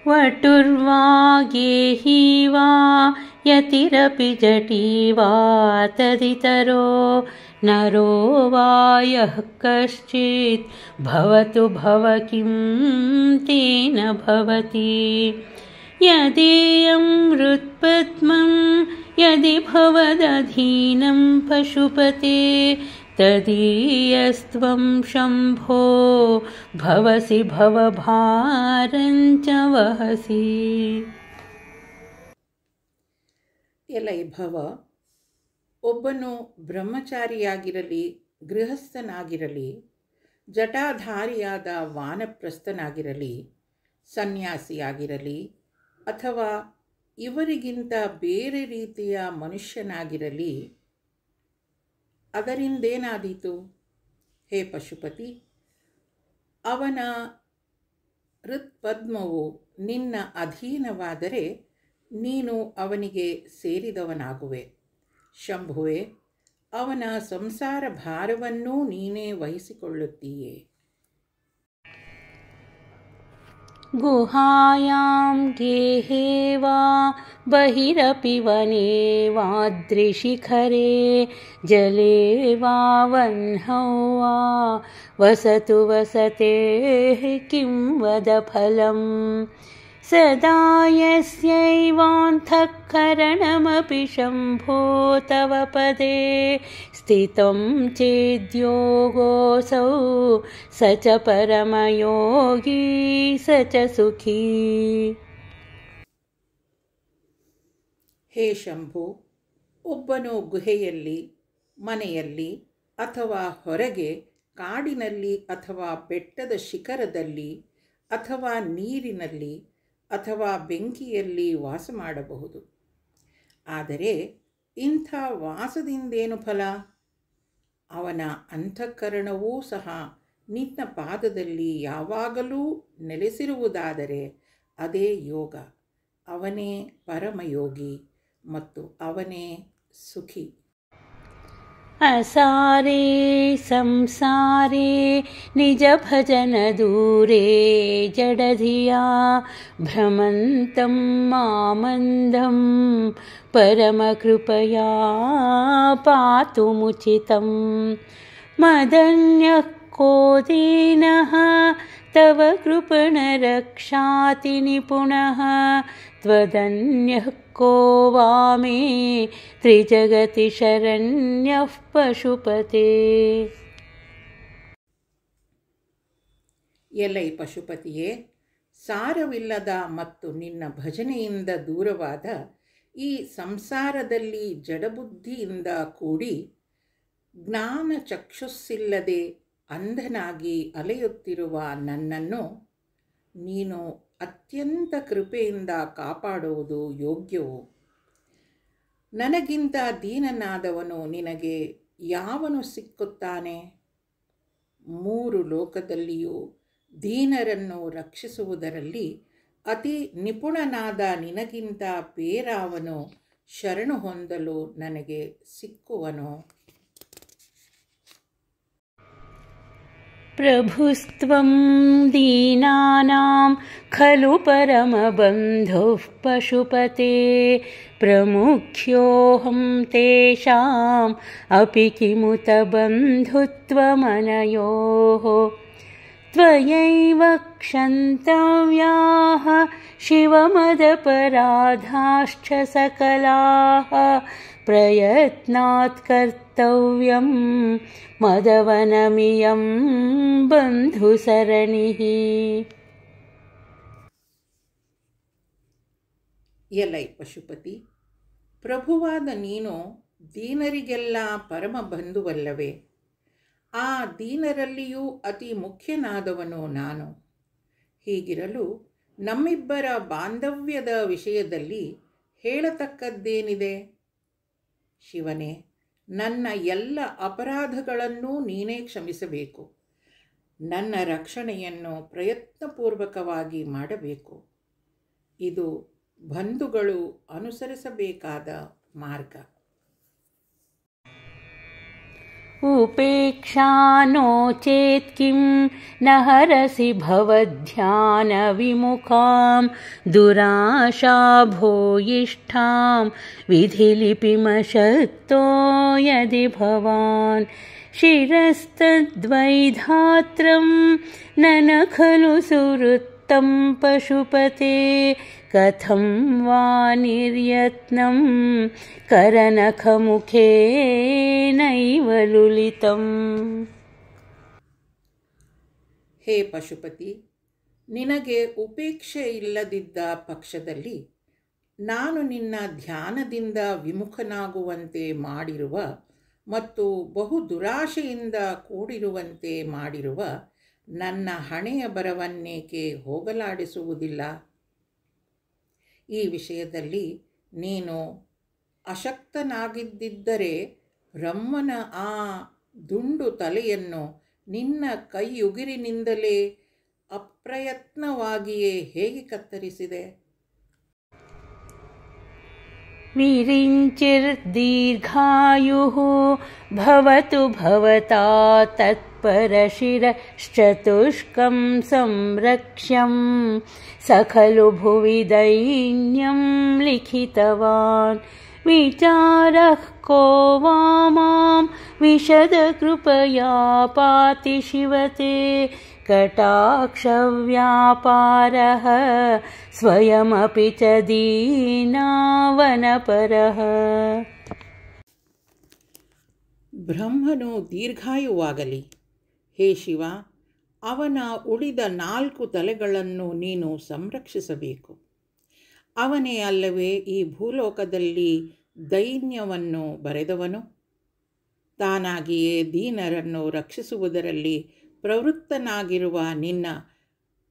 वटुर्वा गेही वा यतिरपि जटी वा तदितरो नरो वा यः कश्चित् भवतु भव किं तेन भवति यदीयं हृत्पद्मं यदि भवदधीनं पशुपते तदीयस्त्वं शम्भो भवसि भवभारञ्च वहसि। ಎಲೈ ಭವ, ಒಬ್ಬನು ಬ್ರಹ್ಮಚಾರಿಯಾಗಿರಲಿ ಗೃಹಸ್ಥನಾಗಿರಲಿ ಜಟಾಧಾರಿಯಾದ ವಾನಪ್ರಸ್ಥನಾಗಿರಲಿ ಸನ್ಯಾಸಿಯಾಗಿರಲಿ ಅಥವಾ ಇವರಿಗಿಂತ ಬೇರೆ ರೀತಿಯ ಮನುಷ್ಯನಾಗಿರಲಿ ಅದರಿಂದೇನಾದೀತು ಹೇ ಪಶುಪತಿ? ಅವನ ಹೃತ್ಪದ್ಮವು ನಿನ್ನ ಅಧೀನವಾದರೆ ನೀನು ಅವನಿಗೆ ಸೇರಿದವನಾಗುವೆ. ಶಂಭುವೆ, ಅವನ ಸಂಸಾರ ಭಾರವನ್ನೂ ನೀನೇ ವಹಿಸಿಕೊಳ್ಳುತ್ತೀಯೇ. ಗುಹಾಯಾಂ ಗೇಹೇ ವಾ ಬಹಿರಪಿ ವನೇ ವಾದ್ರಿಶಿಖರೆ ಜಲೇ ವಾ ವನ್ಹೌ ವಾ ವಸತು ವಸತೆ ಕಿಂ ವದ ಫಲಂ ಸದಾ ಯಸ್ಯೈವಾಂತಃಕರಣಮಪಿ ಶಂಭೋ ತವ ಪದೇ ಸ್ಥಿತಂ ಚೇದ್ಯೋಗೋಸೌ ಸ ಚ ಪರಮಯೋಗಿ ಸ ಚ ಸುಖೀ. ಹೇ ಶಂಭು, ಒಬ್ಬನು ಗುಹೆಯಲ್ಲಿ, ಮನೆಯಲ್ಲಿ ಅಥವಾ ಹೊರಗೆ, ಕಾಡಿನಲ್ಲಿ ಅಥವಾ ಬೆಟ್ಟದ ಶಿಖರದಲ್ಲಿ ಅಥವಾ ನೀರಿನಲ್ಲಿ ಅಥವಾ ಬೆಂಕಿಯಲ್ಲಿ ವಾಸ ಮಾಡಬಹುದು. ಆದರೆ ಇಂಥ ವಾಸದಿಂದೇನು ಫಲ? ಅವನ ಅಂತಃಕರಣವೂ ಸಹ ನಿನ್ನ ಪಾದದಲ್ಲಿ ಯಾವಾಗಲೂ ನೆಲೆಸಿರುವುದಾದರೆ ಅದೇ ಯೋಗ. ಅವನೇ ಪರಮಯೋಗಿ ಮತ್ತು ಅವನೇ ಸುಖಿ. ಅಸಾರೇ ಸಂಸಾರೇ ನಿಜ ಭಜನ ದೂರೇ ಜಡಧಿಯಾ ಭ್ರಮಂತಂ ಮಾಮಂದಂ ಪರಮ ಕೃಪಯಾ ಪಾತು ಮುಚಿತಂ ಮದನ್ಯಃ ಕೋ ದೀನಃ ತವ ಕೃಪಣ ರಕ್ಷಾತಿ ನಿಪುಣಃ ತ್ವದನ್ಯಃ ಕೋ ವಾಮೇ ತ್ರಿಜಗತಿ ಶರಣ್ಯಃ ಪಶುಪತೆ. ಎಲೈ ಪಶುಪತಿಯೇ, ಸಾರವಿಲ್ಲದ ಮತ್ತು ನಿನ್ನ ಭಜನೆಯಿಂದ ದೂರವಾದ ಈ ಸಂಸಾರದಲ್ಲಿ ಜಡಬುದ್ಧಿಯಿಂದ ಕೂಡಿ ಜ್ಞಾನ ಚಕ್ಷುಸ್ಸಿಲ್ಲದೆ ಅಂಧನಾಗಿ ಅಲೆಯುತ್ತಿರುವ ನನ್ನನ್ನು ನೀನು ಅತ್ಯಂತ ಕೃಪೆಯಿಂದ ಕಾಪಾಡುವುದು ಯೋಗ್ಯವು. ನನಗಿಂತ ದೀನನಾದವನು ನಿನಗೆ ಯಾವನು ಸಿಕ್ಕುತ್ತಾನೆ? 3 ಲೋಕದಲ್ಲಿಯೂ ದೀನರನ್ನು ರಕ್ಷಿಸುವುದರಲ್ಲಿ ಅತಿ ನಿಪುಣನಾದ ನಿನಗಿಂತ ಬೇರಾವನು ಶರಣು ಹೊಂದಲು ನನಗೆ ಸಿಕ್ಕುವನೋ? ಪ್ರಭುಸ್ತ್ವಂ ದೀನಾನಾಂ ಖಲು ಪರಮಬಂಧುಃ ಪಶುಪತೆ ಪ್ರಮುಖ್ಯೋಹಂ ತೇಷಾಂ ಅಪಿ ಕಿಮುತ ಬಂಧುತ್ವಮನಯೋಃ ತ್ವಯೈವ ಕ್ಷಂತವ್ಯಾಃ ಶಿವಮದಪರಾಧಾಶ್ಚ ಸಕಲಾಃ ಪ್ರಯತ್ನಾತ್ ಕರ್ತವ್ಯಂ ಮದವನಮಿಯಂ ಬಂಧುಸರಣಿಃ. ಎಲೈ ಪಶುಪತಿ, ಪ್ರಭುವಾದ ನೀನು ದೀನರಿಗೆಲ್ಲ ಪರಮ ಬಂಧುವಲ್ಲವೇ? ಆ ದೀನರಲ್ಲಿಯೂ ಅತಿ ಮುಖ್ಯನಾದವನು ನಾನು. ಹೀಗಿರಲು ನಮ್ಮಿಬ್ಬರ ಬಾಂಧವ್ಯದ ವಿಷಯದಲ್ಲಿ ಹೇಳತಕ್ಕದ್ದೇನಿದೆ? ಶಿವನೇ, ನನ್ನ ಎಲ್ಲ ಅಪರಾಧಗಳನ್ನೂ ನೀನೇ ಕ್ಷಮಿಸಬೇಕು. ನನ್ನ ರಕ್ಷಣೆಯನ್ನು ಪ್ರಯತ್ನಪೂರ್ವಕವಾಗಿ ಮಾಡಬೇಕು. ಇದು ಬಂಧುಗಳು ಅನುಸರಿಸಬೇಕಾದ ಮಾರ್ಗ. उपेक्षा नो चेत् किं न हरसि भवध्यानविमुखां दुराशा भोयिष्ठां विधिलिपिमशक्तो यदि भवान् शिरस्तद्वैधात्रं न खलु सुवृत्तं पशुपते कथं वा निर्यत्नं करनखमुखेनैव लुलितम्। ಹೇ ಪಶುಪತಿ, ನಿನಗೆ ಉಪೇಕ್ಷೆ ಇಲ್ಲದಿದ್ದ ಪಕ್ಷದಲ್ಲಿ ನಾನು ನಿನ್ನ ಧ್ಯಾನದಿಂದ ವಿಮುಖನಾಗುವಂತೆ ಮಾಡಿರುವ ಮತ್ತು ಬಹು ದುರಾಶೆಯಿಂದ ಕೂಡಿರುವಂತೆ ಮಾಡಿರುವ ನನ್ನ ಹಣೆಯ ಬರವನ್ನೇಕೆ ಹೋಗಲಾಡಿಸುವುದಿಲ್ಲ? ಈ ವಿಷಯದಲ್ಲಿ ನೀನು ಅಶಕ್ತನಾಗಿದ್ದರೆ ಬ್ರಹ್ಮನ ಆ ದುಂಡು ತಲೆಯನ್ನು ನಿನ್ನ ಕೈಯುಗಿರಿನಿಂದಲೇ ಅಪ್ರಯತ್ನವಾಗಿಯೇ ಹೇಗೆ ಕತ್ತರಿಸಿದೆ? ವಿರಿಂಚಿರ್ದೀರ್ಘಾಯುಃ ಭವತು ಭವತಾ ತತ್ಪರಶಿರಶ್ಚತುಷ್ಕಂ ಸಂರಕ್ಷ್ಯಂ ಸ ಖಲು ಭುವಿ ದೈನ್ಯಂ ಲಿಖಿತವಾನ್ ವಿಚಾರಃ ಕೋ ವಾ ಮಾಂ ವಿಶದ ಕೃಪಯಾ ಪಾತಿ ಶಿವತೆ ಕಟಾಕ್ಷವ್ಯಾಪಾರಃ ಸ್ವಯಮಪಿ ಚ ದೀನಾವನಪರಃ. ಬ್ರಹ್ಮನು ದೀರ್ಘಾಯುವಾಗಲಿ. ಹೇ ಶಿವ, ಅವನ ಉಳಿದ 4 ತಲೆಗಳನ್ನು ನೀನು ಸಂರಕ್ಷಿಸಬೇಕು. ಅವನೇ ಅಲ್ಲವೇ ಈ ಭೂಲೋಕದಲ್ಲಿ ದೈನ್ಯವನ್ನು ಬರೆದವನು? ತಾನಾಗಿಯೇ ದೀನರನ್ನು ರಕ್ಷಿಸುವುದರಲ್ಲಿ ಪ್ರವೃತ್ತನಾಗಿರುವ ನಿನ್ನ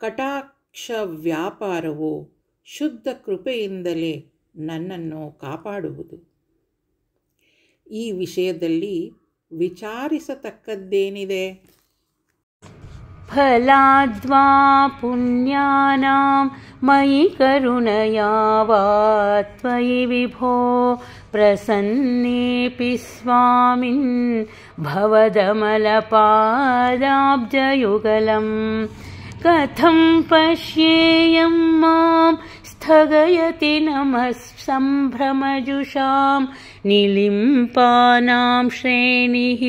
ಕಟಾಕ್ಷ ವ್ಯಾಪಾರವು ಶುದ್ಧ ಕೃಪೆಯಿಂದಲೇ ನನ್ನನ್ನು ಕಾಪಾಡುವುದು. ಈ ವಿಷಯದಲ್ಲಿ ವಿಚಾರಿಸತಕ್ಕದ್ದೇನಿದೆ? ಫಲಾದ್ವಾ ಪುಣ್ಯಾನಾಂ ಮಯಿ ಕರುಣಯಾ ವಾ ತ್ವಯಿ ವಿಭೋ ಪ್ರಸನ್ನೇಪಿ ಸ್ವಾಮಿನ್ ಭವದಮಲಪಾದಾಬ್ಜಯುಗಲಂ ಕಥಂ ಪಶ್ಯೇಯಂ ಮಾಂ ಸ್ಥಗಯತಿ ನಮಃ ಸಂಭ್ರಮಜುಷಾಂ ನಿಲಿಂಪಾನಾಂ ಶ್ರೇಣಿಃ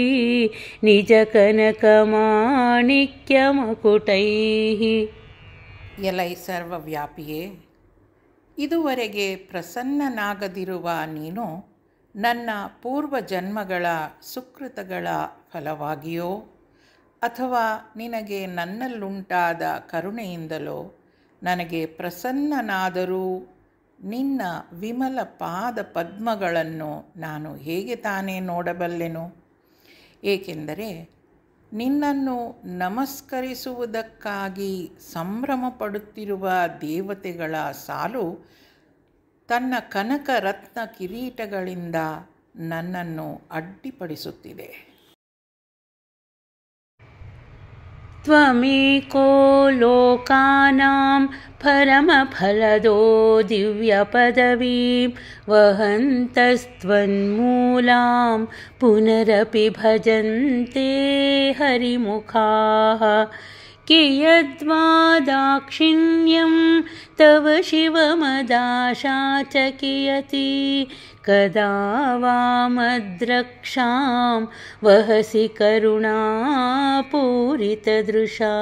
ನಿಜ ಕನಕಮಾಣಿಕ್ಯಮಕುಟೈಃ. ಎಲೈ ಸರ್ವವ್ಯಾಪಿಯೇ, ಇದುವರೆಗೆ ಪ್ರಸನ್ನನಾಗದಿರುವ ನೀನು ನನ್ನ ಪೂರ್ವ ಜನ್ಮಗಳ ಸುಕೃತಗಳ ಫಲವಾಗಿಯೋ ಅಥವಾ ನಿನಗೆ ನನ್ನಲ್ಲುಂಟಾದ ಕರುಣೆಯಿಂದಲೋ ನನಗೆ ಪ್ರಸನ್ನನಾದರೂ ನಿನ್ನ ವಿಮಲ ಪಾದ ಪದ್ಮಗಳನ್ನು ನಾನು ಹೇಗೆ ತಾನೇ ನೋಡಬಲ್ಲೆನು? ಏಕೆಂದರೆ ನಿನ್ನನ್ನು ನಮಸ್ಕರಿಸುವುದಕ್ಕಾಗಿ ಸಂಭ್ರಮ ಪಡುತ್ತಿರುವ ದೇವತೆಗಳ ಸಾಲು ತನ್ನ ಕನಕ ರತ್ನ ಕಿರೀಟಗಳಿಂದ ನನ್ನನ್ನು ಅಡ್ಡಿಪಡಿಸುತ್ತಿದೆ. ತ್ವಮೇಕೋ ಲೋಕಾನಾಂ ಪರಮಫಲದೋ ದಿವ್ಯಪದವೀಂ ವಹಂತಸ್ತ್ವನ್ಮೂಲಾಂ ಪುನರಪಿ ಭಜಂತೆ ಹರಿಮುಖಾಃ. ಕಿಯದ್ವಾ ದಾಕ್ಷಿಣ್ಯಂ ತವ ಶಿವಮದಾಶಾ ಚ ಕಿಯತಿ ಕದಾ ವಾ ಮದ್ರಕ್ಷಾಂ ವಹಸಿ ಕರುಣಾಪೂರಿತದೃಶಾ.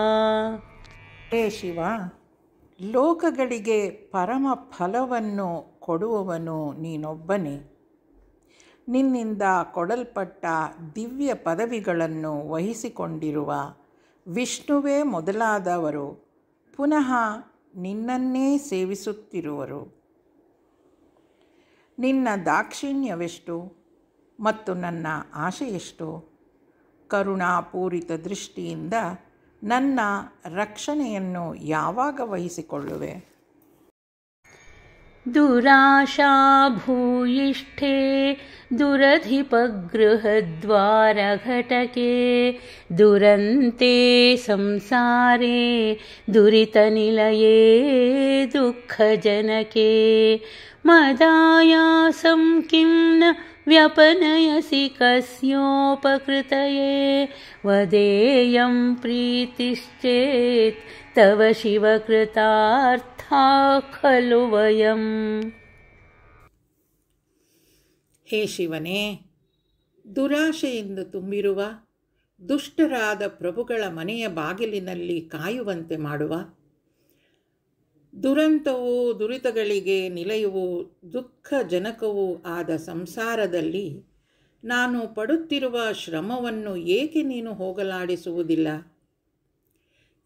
ಹೇ ಶಿವ, ಲೋಕಗಳಿಗೆ ಪರಮ ಫಲವನ್ನು ಕೊಡುವವನು ನೀನೊಬ್ಬನೇ. ನಿನ್ನಿಂದ ಕೊಡಲ್ಪಟ್ಟ ದಿವ್ಯ ಪದವಿಗಳನ್ನು ವಹಿಸಿಕೊಂಡಿರುವ ವಿಷ್ಣುವೇ ಮೊದಲಾದವರು ಪುನಃ ನಿನ್ನನ್ನೇ ಸೇವಿಸುತ್ತಿರುವರು. ನಿನ್ನ ದಾಕ್ಷಿಣ್ಯವೆಷ್ಟು ಮತ್ತು ನನ್ನ ಆಶೆಯೆಷ್ಟು? ಕರುಣಾಪೂರಿತ ದೃಷ್ಟಿಯಿಂದ ನನ್ನ ರಕ್ಷಣೆಯನ್ನು ಯಾವಾಗ ವಹಿಸಿಕೊಳ್ಳುವೆ? ದುರಾಶಾ ಭೂಯಿಷ್ಠೆ ದುರಧಿಪಗೃಹದ್ವಾರಘಟಕೆ ದುರಂತೆ ಸಂಸಾರೇ ದುರಿತನಿಲಯೇ ದುಃಖಜನಕೆ ಮದಾಯಾಸಂ ಕಿಂ ನ ವ್ಯಪನಯಸಿ ಕಸ್ಯೋಪಕೃತಯೇ ವದೇಯಂ ಪ್ರೀತಿಶ್ಚೇತ್ ತವ ಶಿವಕೃತಾರ್ಥಾ ಖಲು ವಯಂ. ಹೇ ಶಿವನೇ, ದುರಾಶೆಯಿಂದ ತುಂಬಿರುವ ದುಷ್ಟರಾದ ಪ್ರಭುಗಳ ಮನೆಯ ಬಾಗಿಲಿನಲ್ಲಿ ಕಾಯುವಂತೆ ಮಾಡುವ, ದುರಂತವೂ ದುರಿತಗಳಿಗೆ ನಿಲಯವೂ ದುಃಖಜನಕವೂ ಆದ ಸಂಸಾರದಲ್ಲಿ ನಾನು ಪಡುತ್ತಿರುವ ಶ್ರಮವನ್ನು ಏಕೆ ನೀನು ಹೋಗಲಾಡಿಸುವುದಿಲ್ಲ?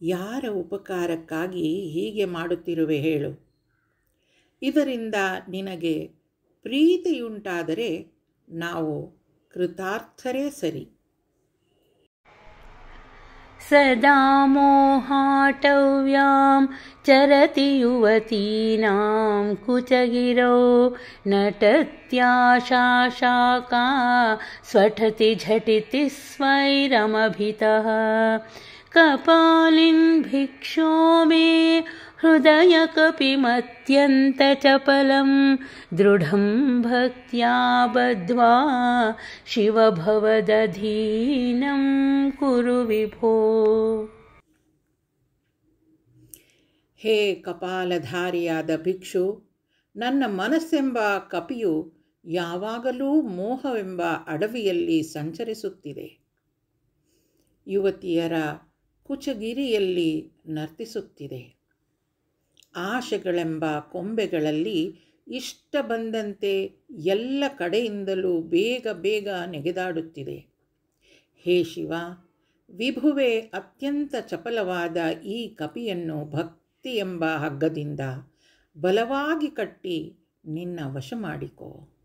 ಯಾರ ಉಪಕಾರಕ್ಕಾಗಿ ಹೀಗೆ ಮಾಡುತ್ತಿರುವೆ ಹೇಳು? ಇದರಿಂದ ನಿನಗೆ ಪ್ರೀತಿಯುಂಟಾದರೆ ನಾವು ಕೃತಾರ್ಥರೇ ಸರಿ. ಸದಾ ಮೋಹಾಟವ್ಯಾಂ ಚರತಿ ಯುವತೀನಾಂ ಕುಚಗಿರೌ ನಟತ್ಯಾಶಾಶಾಕಾ ಸ್ವಠತಿ ಝಟಿತಿ ಸ್ವೈರಮಭಿತಃ ಕಪಾಲಿನ್ ಭಿಕ್ಷೋ ಮೇ ಹೃದಯ ಕಪಿಮತ್ಯಂತಚಪಲಂ ದೃಢಂ ಭಕ್ತ್ಯಾ ಬದ್ಧ್ವಾ ಶಿವಭವದಧೀನಂ ಕುರು ವಿಭೋ. ಹೇ ಕಪಾಲಧಾರಿಯಾದ ಭಿಕ್ಷು, ನನ್ನ ಮನಸ್ಸೆಂಬ ಕಪಿಯು ಯಾವಾಗಲೂ ಮೋಹವೆಂಬ ಅಡವಿಯಲ್ಲಿ ಸಂಚರಿಸುತ್ತಿದೆ. ಯುವತಿಯರ ಕುಚಗಿರಿಯಲ್ಲಿ ನರ್ತಿಸುತ್ತಿದೆ. ಆಶೆಗಳೆಂಬ ಕೊಂಬೆಗಳಲ್ಲಿ ಇಷ್ಟ ಬಂದಂತೆ ಎಲ್ಲ ಕಡೆಯಿಂದಲೂ ಬೇಗ ಬೇಗ ನೆಗೆದಾಡುತ್ತಿದೆ. ಹೇ ಶಿವ, ವಿಭುವೆ, ಅತ್ಯಂತ ಚಪಲವಾದ ಈ ಕಪಿಯನ್ನು ಭಕ್ತಿ ಎಂಬ ಹಗ್ಗದಿಂದ ಬಲವಾಗಿ ಕಟ್ಟಿ ನಿನ್ನ ವಶ ಮಾಡಿಕೋ.